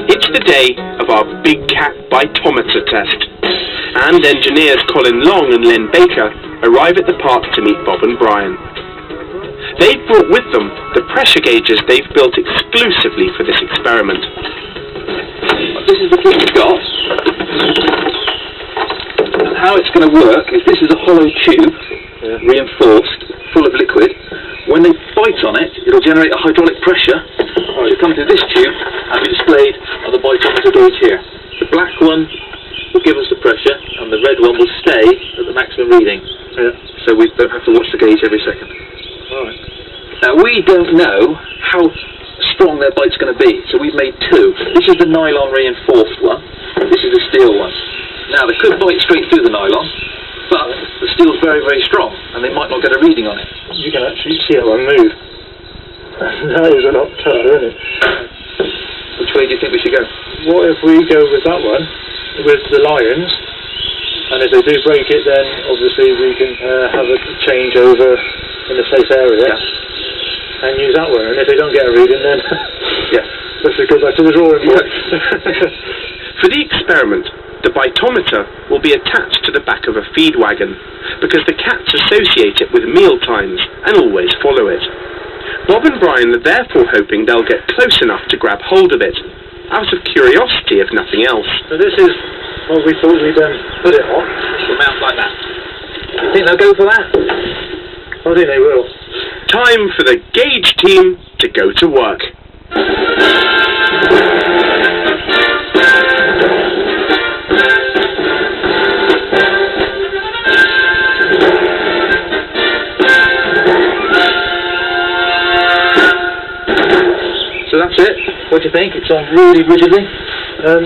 It's the day of our big cat bitometer test, and engineers Colin Long and Len Baker arrive at the park to meet Bob and Brian. They've brought with them the pressure gauges they've built exclusively for this experiment. This is the kit we've got, and how it's going to work is this is a hollow tube, reinforced, full of liquid. When they bite on it, it'll generate a hydraulic pressure. It'll come through this tube and be displayed on the bitometer gauge here. The black one will give us the pressure, and the red one will stay at the maximum reading. So we don't have to watch the gauge every second. Right. Now we don't know how strong their bite's going to be, so we've made two. This is the nylon reinforced one, this is the steel one. Now they could bite straight through the nylon, but the steel's very, very strong, and they might not get a reading on it. You can actually see that one move. That is a lot tougher, isn't it? Which way do you think we should go? What if we go with that one, with the lions, and if they do break it, then obviously we can have a changeover in a safe area, and use that one, and if they don't get a reading, then let's go back to the drawing board. For the experiment, the bitometer will be attached to the back of a feed wagon, because the cats associate it with meal times and always follow it. Bob and Brian are therefore hoping they'll get close enough to grab hold of it, out of curiosity if nothing else. So this is what we thought we'd put it on. The mouth like that. You think they'll go for that? I think they will. Time for the gauge team to go to work. So that's it. What do you think? It's on really rigidly? Well,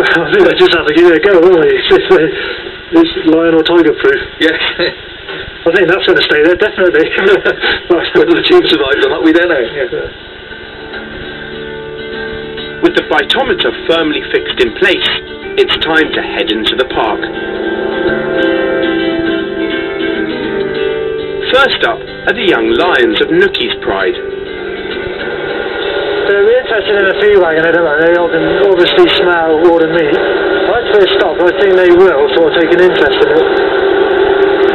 I think I just have to give it a go, won't we? It's lion or tiger proof. Yes. I think that's going to stay there, definitely. Whether the tube survives or not, we don't know. With the bitometer firmly fixed in place, it's time to head into the park. First up are the young lions of Nookie's Pride. They're interested in a feed wagon, I don't know. They can obviously smell water meat. Once they stop, I think they will sort of take an interest in it.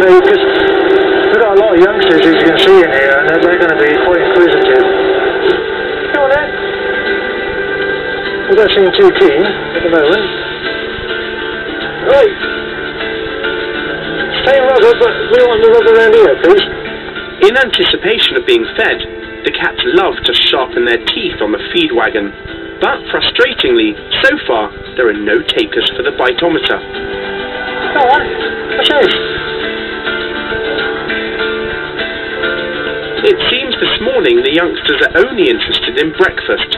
Maybe because we've got a lot of youngsters, as you can see in here, and they're going to be quite inquisitive. Come on then. We don't seem too keen at the moment. Right. Same rubber, but we want the rubber around here, please. In anticipation of being fed, the cats love to sharpen their teeth on the feed wagon, but frustratingly, so far, there are no takers for the bitometer. Go on, what's this? It seems this morning the youngsters are only interested in breakfast.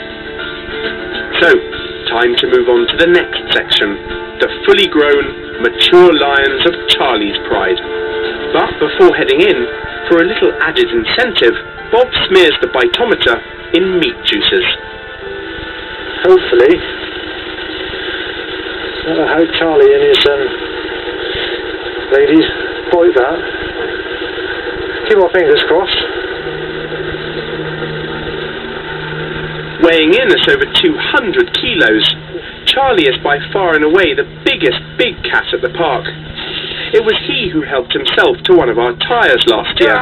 So, time to move on to the next section, the fully grown, mature lions of Charlie's Pride. But before heading in, for a little added incentive, Bob smears the bitometer in meat juices. Hopefully, that'll help Charlie and his ladies bite that. Keep our fingers crossed. Weighing in at over 200 kilos, Charlie is by far and away the biggest big cat at the park. It was he who helped himself to one of our tyres last year,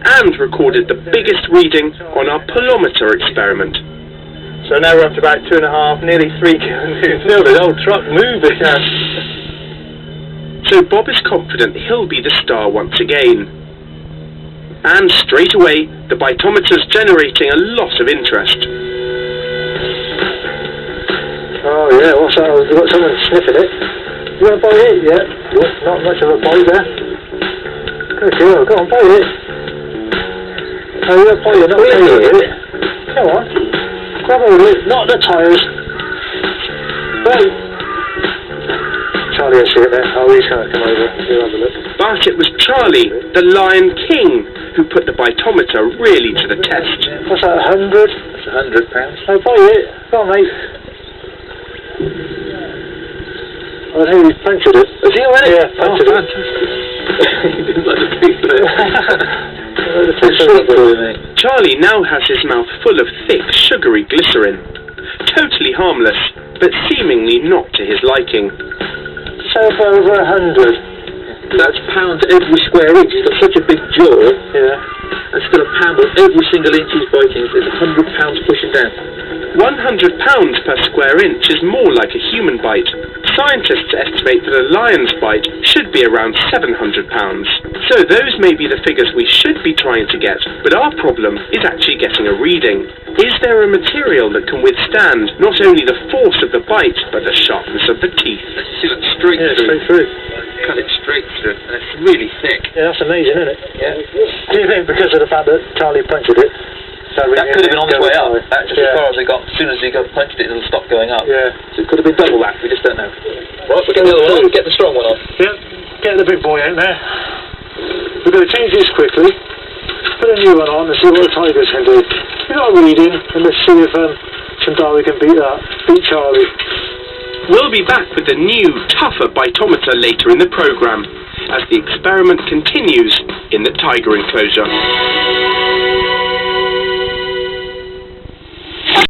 and recorded the biggest reading on our pelometer experiment. So now we're up to about 2.5, nearly 3 kilonewtons. Still the old truck moving. So Bob is confident he'll be the star once again. And straight away, the bitometer's generating a lot of interest. Oh yeah, what's that? We've got someone sniffing it. You want to bite it? Yeah. Not much of a bite there. Good girl, go on, bite it. Oh, you're biting, not taking it. Come on. Grab hold of it, not the tyres. Right. Charlie will see it there. Oh, he's going to come over. He'll have a look. But it was Charlie, the Lion King, who put the bitometer really to the test. What's that, 100? That's £100. Oh, bite it. Go on, mate. I think he's punctured it. Has he already? Yeah, punctured it. Fantastic. He didn't like the taste of it. the taste It's of for you, it. mate. Charlie now has his mouth full of thick, sugary glycerin. Totally harmless, but seemingly not to his liking. So for over 100. That's pounds every square inch. He's got such a big jaw. Yeah. That's got a pound on every single inch he's biting. There's 100 pounds pushing down. 100 pounds per square inch is more like a human bite. Scientists estimate that a lion's bite should be around 700 pounds. So those may be the figures we should be trying to get, but our problem is actually getting a reading. Is there a material that can withstand not only the force of the bite, but the sharpness of the teeth? See, look, straight Yeah, through. straight through. Cut it straight through. And it's really thick. Yeah, that's amazing, isn't it? Yeah. Do you think because of the fact that Charlie punctured it? That could have been on its way up. That just Yeah. as far as it got. As soon as he got punched it, it'll stop going up. Yeah. So it could have been double that. We just don't know. Right, we'll get the other one on. Get the strong one on. Yeah. Get the big boy out there. We're going to change this quickly. Put a new one on and see what the Tigers can do. We've got a reading and let's see if Shandari can beat that. Beat Charlie. We'll be back with the new, tougher bitometer later in the programme, as the experiment continues in the tiger enclosure.